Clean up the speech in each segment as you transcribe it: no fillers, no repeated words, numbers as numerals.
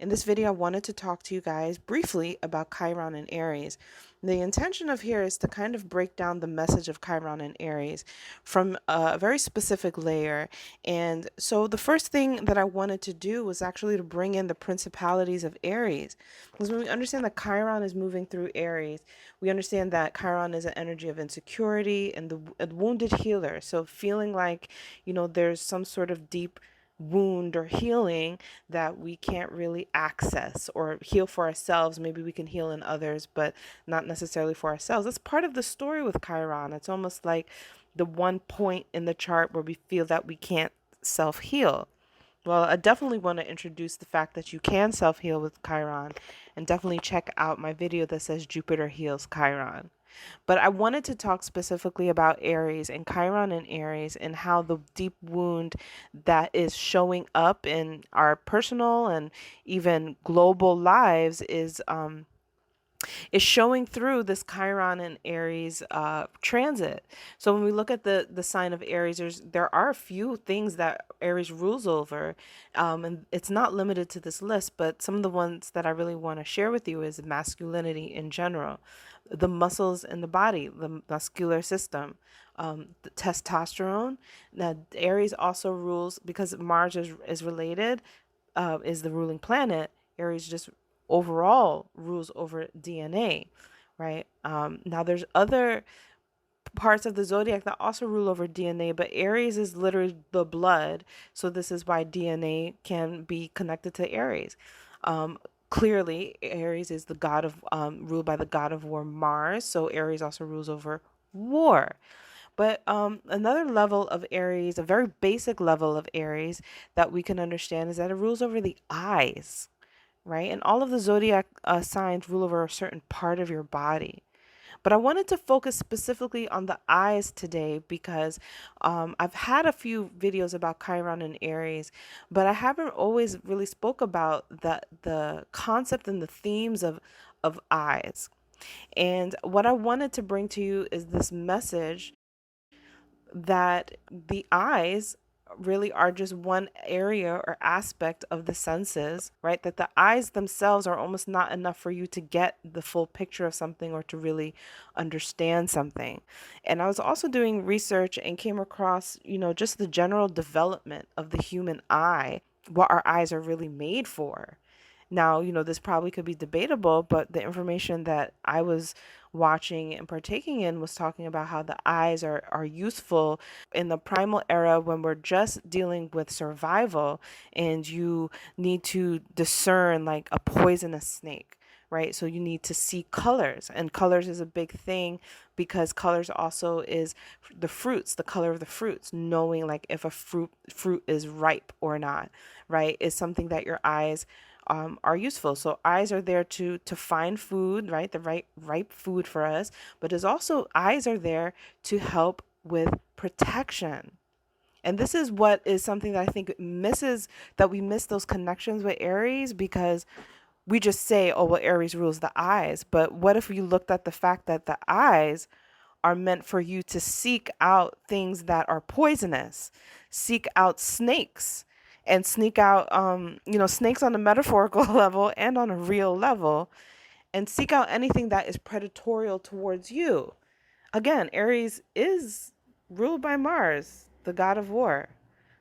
In this video, I wanted to talk to you guys briefly about Chiron and Aries. The intention of here is to kind of break down the message of Chiron and Aries from a very specific layer. And so the first thing that I wanted to do was actually to bring in the principalities of Aries. Because when we understand that Chiron is moving through Aries, we understand that Chiron is an energy of insecurity and the a wounded healer. So feeling like, there's some sort of deep wound or healing that we can't really access or heal for ourselves. Maybe we can heal in others, but not necessarily for ourselves. That's part of the story with Chiron. It's almost like the one point in the chart where we feel that we can't self heal. Well, I definitely want to introduce the fact that you can self heal with Chiron, and definitely check out my video that says Jupiter heals Chiron. But I wanted to talk specifically about Aries and Chiron and Aries and how the deep wound that is showing up in our personal and even global lives is showing through this Chiron and Aries transit. So when we look at the sign of Aries, there are a few things that Aries rules over, and it's not limited to this list, but some of the ones that I really want to share with you is masculinity in general, the muscles in the body, the muscular system, the testosterone. Now, Aries also rules, because Mars is related, is the ruling planet. Aries just overall rules over DNA, right? Now, there's other parts of the zodiac that also rule over DNA, but Aries is literally the blood. So this is why DNA can be connected to Aries. Clearly, Aries is the god of ruled by the god of war, Mars. So Aries also rules over war. But another level of Aries, a very basic level of Aries that we can understand, is that it rules over the eyes, right? And all of the zodiac signs rule over a certain part of your body. But I wanted to focus specifically on the eyes today because I've had a few videos about Chiron and Aries, but I haven't always really spoke about the concept and the themes of eyes. And what I wanted to bring to you is this message that the eyes really are just one area or aspect of the senses, right? That the eyes themselves are almost not enough for you to get the full picture of something or to really understand something. And I was also doing research and came across, just the general development of the human eye, what our eyes are really made for. Now, this probably could be debatable, but the information that I was watching and partaking in was talking about how the eyes are useful in the primal era when we're just dealing with survival and you need to discern like a poisonous snake. Right. So you need to see colors, and colors is a big thing because colors also is the fruits, the color of the fruits, knowing like if a fruit is ripe or not, right, is something that your eyes are useful. So eyes are there to find food, right? The ripe food for us, but as also eyes are there to help with protection. And this is what is something that I think misses, that we miss those connections with Aries because we just say, oh, well, Aries rules the eyes. But what if you looked at the fact that the eyes are meant for you to seek out things that are poisonous, seek out snakes, and sneak out, snakes on a metaphorical level and on a real level, and seek out anything that is predatorial towards you. Again, Aries is ruled by Mars, the god of war.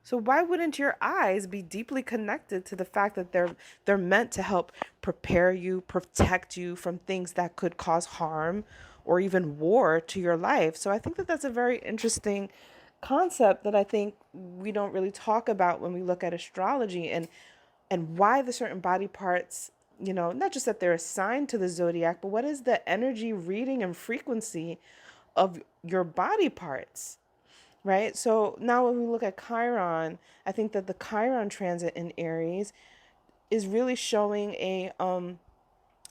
So why wouldn't your eyes be deeply connected to the fact that they're meant to help prepare you, protect you from things that could cause harm or even war to your life? So I think that that's a very interesting concept that I think we don't really talk about when we look at astrology and why the certain body parts, not just that they're assigned to the zodiac, but what is the energy reading and frequency of your body parts, right? So now when we look at Chiron, I think that the Chiron transit in Aries is really showing a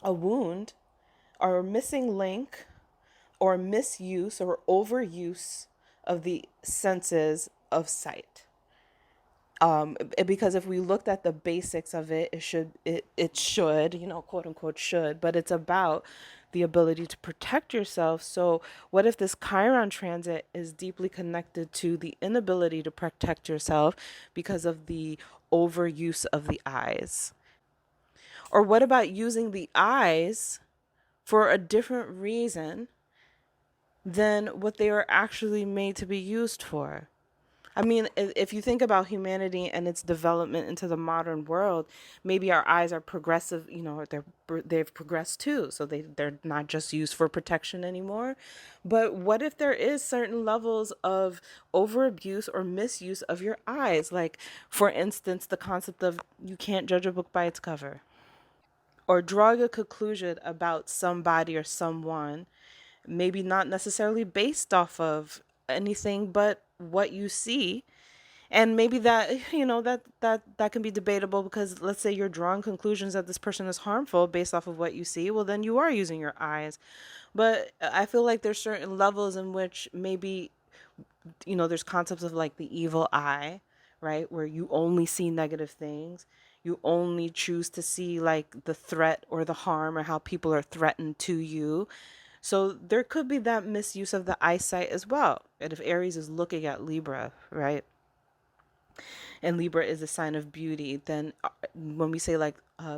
wound or a missing link or misuse or overuse of the senses of sight. Because if we looked at the basics of it, it should, quote unquote should, but it's about the ability to protect yourself. So what if this Chiron transit is deeply connected to the inability to protect yourself because of the overuse of the eyes? Or what about using the eyes for a different reason than what they were actually made to be used for? I mean, if you think about humanity and its development into the modern world, maybe our eyes are progressive, they've progressed too. So they're not just used for protection anymore. But what if there is certain levels of overabuse or misuse of your eyes? Like, for instance, the concept of you can't judge a book by its cover, or drawing a conclusion about somebody or someone, maybe not necessarily based off of anything but what you see. And maybe that, that can be debatable, because let's say you're drawing conclusions that this person is harmful based off of what you see, well then you are using your eyes. But I feel like there's certain levels in which maybe, there's concepts of like the evil eye, right, where you only see negative things. You only choose to see like the threat or the harm or how people are threatened to you. So there could be that misuse of the eyesight as well. And if Aries is looking at Libra, right, and Libra is a sign of beauty, then when we say like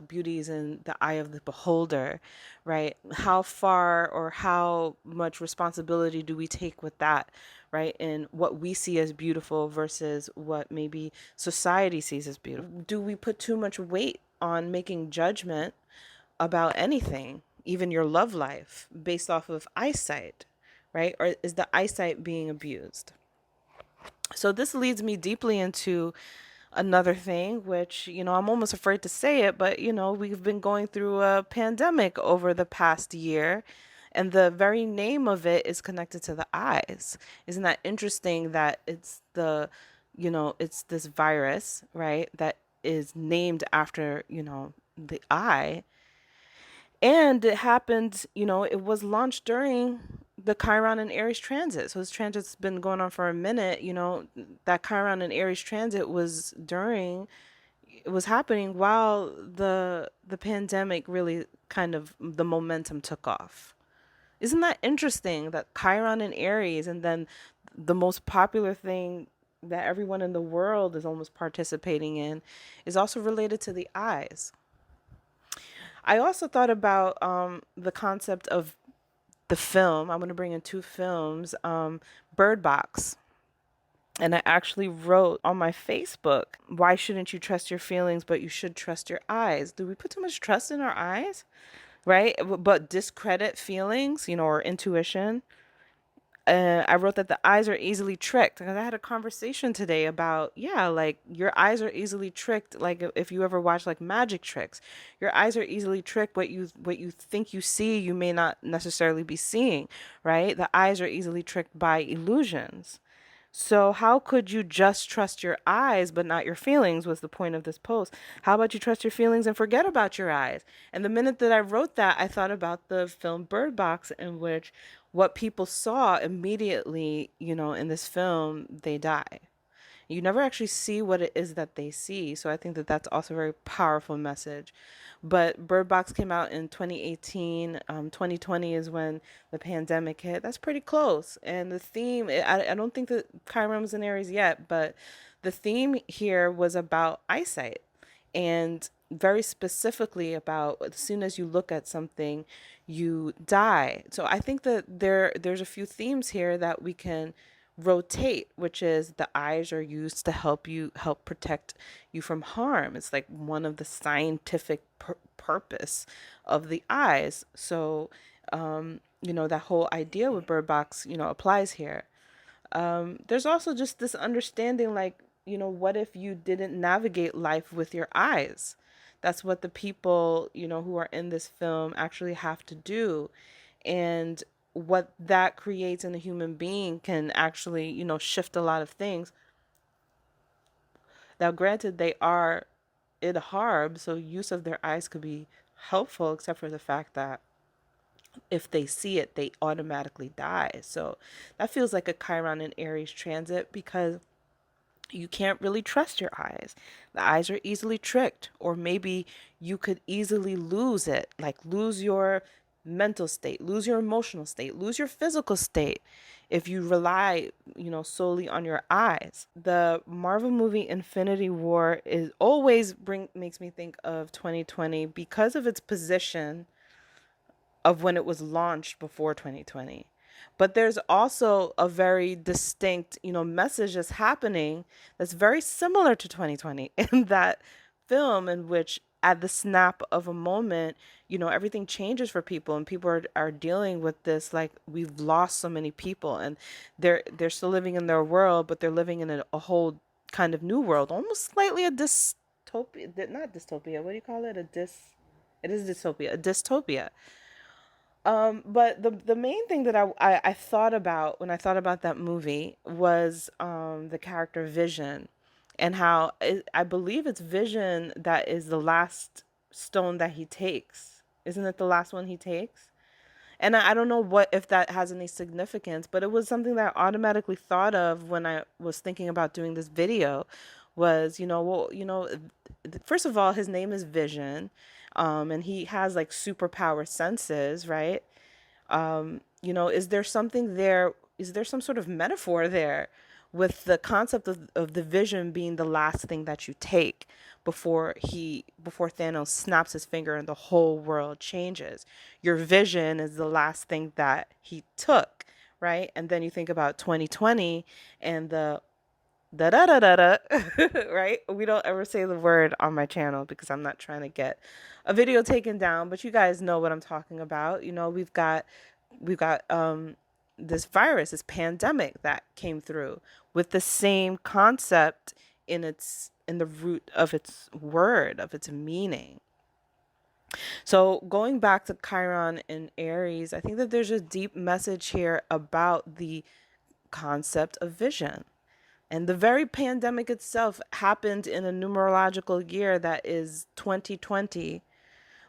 beauty is in the eye of the beholder, right? How far or how much responsibility do we take with that, right? And what we see as beautiful versus what maybe society sees as beautiful. Do we put too much weight on making judgment about anything, even your love life, based off of eyesight, right? Or is the eyesight being abused? So this leads me deeply into another thing, which, I'm almost afraid to say it, but, we've been going through a pandemic over the past year, and the very name of it is connected to the eyes. Isn't that interesting that it's this virus, right, that is named after, the eye? And it happened, it was launched during the Chiron and Aries transit. So this transit's been going on for a minute. That Chiron and Aries transit it was happening while the pandemic really kind of the momentum took off. Isn't that interesting that Chiron and Aries, and then the most popular thing that everyone in the world is almost participating in, is also related to the eyes? I also thought about the concept of the film. I'm going to bring in two films, Bird Box. And I actually wrote on my Facebook, why shouldn't you trust your feelings, but you should trust your eyes? Do we put too much trust in our eyes, right? But discredit feelings, or intuition. I wrote that the eyes are easily tricked, because I had a conversation today about, yeah, like your eyes are easily tricked. Like if you ever watch like magic tricks, your eyes are easily tricked. What you think you see, you may not necessarily be seeing, right? The eyes are easily tricked by illusions. So how could you just trust your eyes but not your feelings, was the point of this post. How about you trust your feelings and forget about your eyes? And the minute that I wrote that, I thought about the film Bird Box, in which what people saw immediately, in this film, they die. You never actually see what it is that they see. So I think that that's also a very powerful message. But Bird Box came out in 2018. 2020 is when the pandemic hit. That's pretty close. And the theme, I don't think that Chiron was in Aries yet, but the theme here was about eyesight. And very specifically about, as soon as you look at something, you die. So I think that there's a few themes here that we can rotate, which is the eyes are used to help protect you from harm. It's like one of the scientific purpose of the eyes. So that whole idea with Bird Box, applies here. There's also just this understanding, like, what if you didn't navigate life with your eyes? That's what the people, who are in this film actually have to do. And what that creates in a human being can actually, shift a lot of things. Now, granted, they are in harm, so use of their eyes could be helpful, except for the fact that if they see it, they automatically die. So that feels like a Chiron and Aries transit, because you can't really trust your eyes. The eyes are easily tricked, or maybe you could easily lose it, like lose your mental state, lose your emotional state, lose your physical state if you rely, solely on your eyes. The Marvel movie Infinity War is always bring makes me think of 2020 because of its position of when it was launched before 2020. But there's also a very distinct, message that's happening that's very similar to 2020 in that film, in which at the snap of a moment, everything changes for people, and people are dealing with this, like, we've lost so many people, and they're still living in their world, but they're living in a whole kind of new world, almost slightly a dystopia, not dystopia, what do you call it? It is dystopia, a dystopia. But the main thing that I thought about when I thought about that movie was the character Vision, and how I believe it's Vision that is the last stone that he takes. Isn't it the last one he takes? And I don't know what if that has any significance, but it was something that I automatically thought of when I was thinking about doing this video. Was, first of all, his name is Vision, and he has like superpower senses, right? Is there something there? Is there some sort of metaphor there with the concept of the vision being the last thing that you take before Thanos snaps his finger and the whole world changes? Your vision is the last thing that he took, right? And then you think about 2020 and the da da da da da, right? We don't ever say the word on my channel because I'm not trying to get a video taken down, but you guys know what I'm talking about. We've got this virus, this pandemic that came through with the same concept in the root of its word, of its meaning. So going back to Chiron and Aries, I think that there's a deep message here about the concept of vision. And the very pandemic itself happened in a numerological year that is 2020,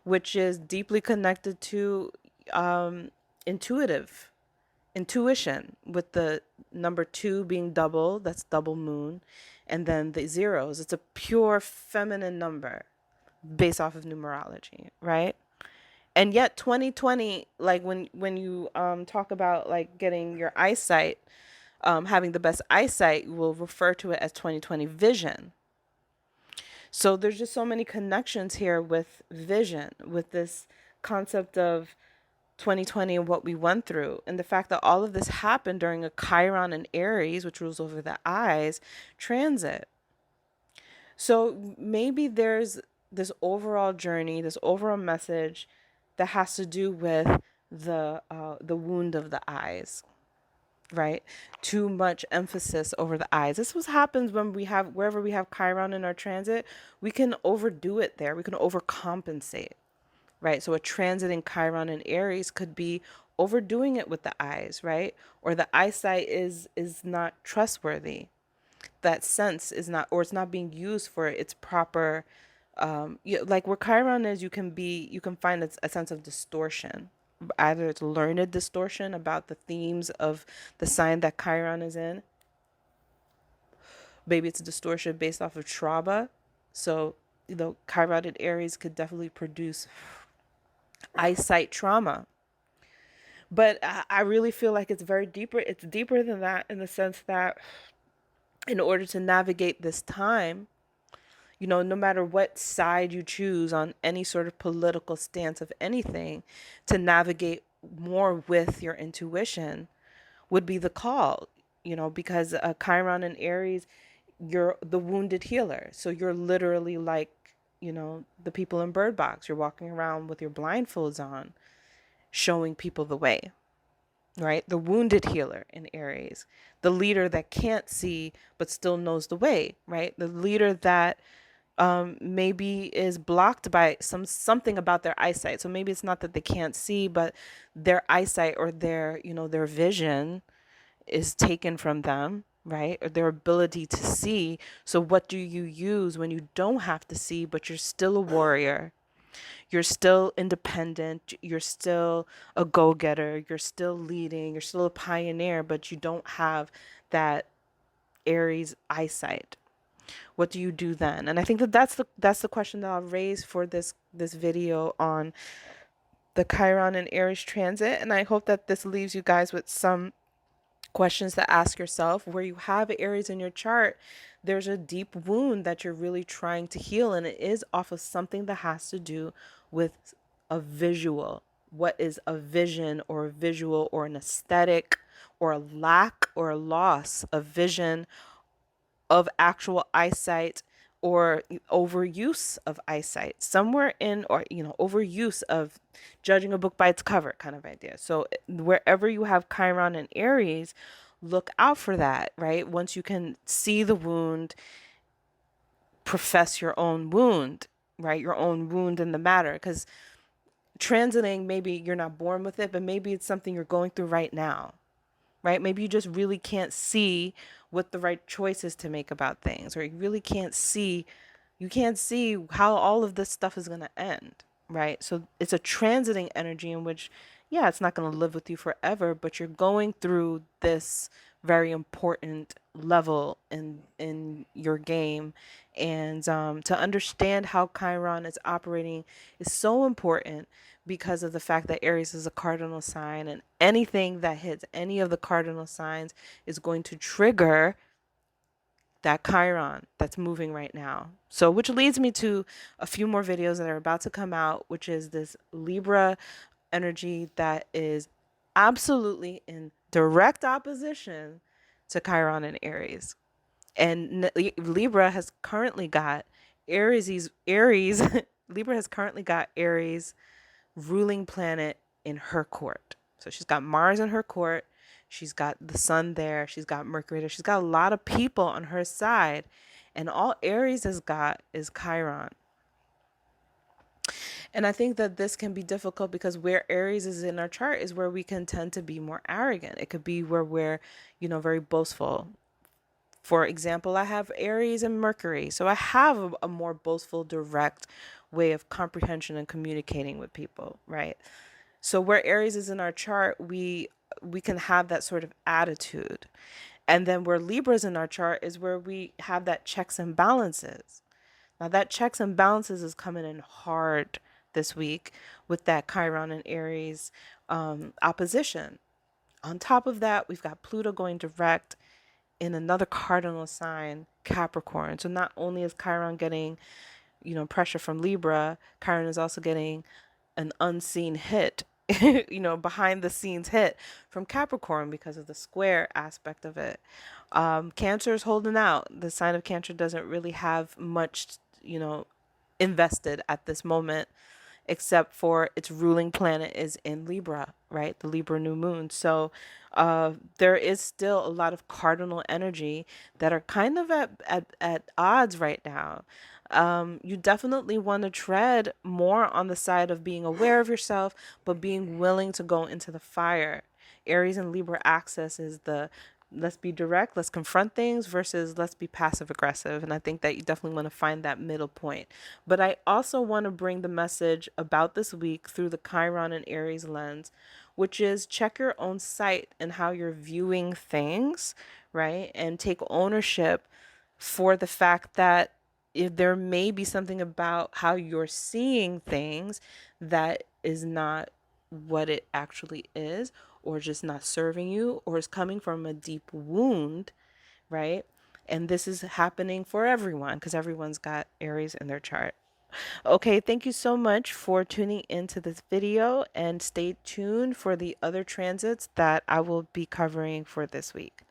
which is deeply connected to intuitive intuition, with the number two being double, that's double moon, and then the zeros. It's a pure feminine number based off of numerology, right? And yet 2020, like when you talk about like getting your eyesight, having the best eyesight, will refer to it as 2020 vision. So there's just so many connections here with vision, with this concept of 2020 and what we went through, and the fact that all of this happened during a Chiron and Aries, which rules over the eyes, transit. So maybe there's this overall journey, this overall message that has to do with the wound of the eyes, right? Too much emphasis over the eyes. This was happens when we have, wherever we have Chiron in our transit, we can overdo it there. We can overcompensate, right? So a transit in Chiron and Aries could be overdoing it with the eyes, right? Or the eyesight is not trustworthy. That sense is not, or it's not being used for its proper, like where Chiron is, you can find a sense of distortion. Either it's learned distortion about the themes of the sign that Chiron is in. Maybe it's a distortion based off of trauma. So, Chiron and Aries could definitely produce eyesight trauma. But I really feel like it's very deeper. It's deeper than that, in the sense that in order to navigate this time, no matter what side you choose on any sort of political stance of anything, to navigate more with your intuition would be the call, because Chiron and Aries, you're the wounded healer. So you're literally like, the people in Bird Box. You're walking around with your blindfolds on, showing people the way, right? The wounded healer in Aries, the leader that can't see but still knows the way, right? The leader that maybe is blocked by something about their eyesight. So maybe it's not that they can't see, but their eyesight, or their vision is taken from them, right? Or their ability to see. So what do you use when you don't have to see, but you're still a warrior? You're still independent. You're still a go-getter. You're still leading. You're still a pioneer, but you don't have that Aries eyesight. What do you do then? And I think that that's the question that I'll raise for this video on the Chiron and Aries transit. And I hope that this leaves you guys with some Questions to ask yourself: where you have Aries in your chart, there's a deep wound that you're really trying to heal, and it is off of something that has to do with a visual. What is a vision or a visual or an aesthetic or a lack or a loss of vision, of actual eyesight, or overuse of eyesight somewhere in, or overuse of judging a book by its cover kind of idea. So wherever you have Chiron and Aries, look out for that, right? Once you can see the wound, profess your own wound, right? Your own wound in the matter. Because transiting, maybe you're not born with it, but maybe it's something you're going through right now, right? Maybe you just really can't see what the right choices to make about things, or you really can't see, you can't see how all of this stuff is going to end, right? So it's a transiting energy in which, yeah, it's not going to live with you forever, but you're going through this very important level in your game. And to understand how Chiron is operating is so important, because of the fact that Aries is a cardinal sign, and anything that hits any of the cardinal signs is going to trigger that Chiron that's moving right now. So, which leads me to a few more videos that are about to come out, which is this Libra energy that is absolutely in direct opposition to Chiron and Aries. And Libra has currently got Aries Libra has currently got Aries ruling planet in her court. So she's got Mars in her court. She's got the sun there. She's got Mercury there. She's got a lot of people on her side. And all Aries has got is Chiron. And I think that this can be difficult because where Aries is in our chart is where we can tend to be more arrogant. It could be where we're, very boastful. For example, I have Aries and Mercury. So I have a more boastful, direct way of comprehension and communicating with people, right? So where Aries is in our chart, we can have that sort of attitude. And then where Libra's in our chart is where we have that checks and balances. Now that checks and balances is coming in hard this week with that Chiron and Aries opposition. On top of that, we've got Pluto going direct in another cardinal sign, Capricorn. So not only is Chiron getting, pressure from Libra, Chiron is also getting an unseen hit, behind the scenes hit from Capricorn because of the square aspect of it. Cancer is holding out. The sign of Cancer doesn't really have much, invested at this moment, except for its ruling planet is in Libra, right? The Libra new moon. So there is still a lot of cardinal energy that are kind of at odds right now. You definitely want to tread more on the side of being aware of yourself, but being willing to go into the fire. Aries and Libra axis is the let's be direct, let's confront things versus let's be passive aggressive. And I think that you definitely want to find that middle point. But I also want to bring the message about this week through the Chiron and Aries lens, which is check your own sight and how you're viewing things, right? And take ownership for the fact that if there may be something about how you're seeing things that is not what it actually is, or just not serving you, or is coming from a deep wound, right? And this is happening for everyone because everyone's got Aries in their chart. Okay, thank you so much for tuning into this video, and stay tuned for the other transits that I will be covering for this week.